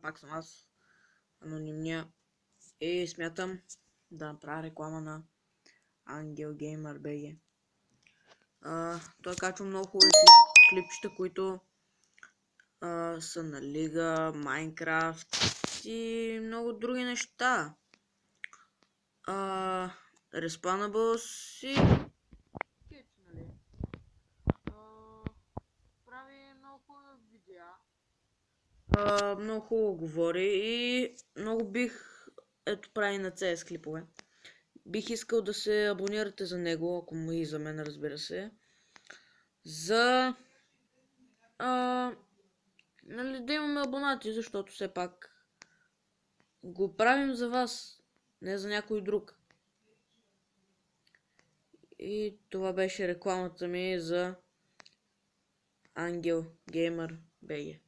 пак съм аз, анонимния, и смятам да направя реклама на Ангел Геймър БГ. Той качва много хубави клипчета, които са на Лига, Майнкрафт и много други неща. Respawnables и нали? Прави много хубави видеа. Много хубаво говори и много прави на CS клипове. Бих искал да се абонирате за него, ако му и за мен, разбира се. За нали, да имаме абонати, защото все пак го правим за вас, не за някой друг. И това беше рекламата ми за Ангел Геймър БГ.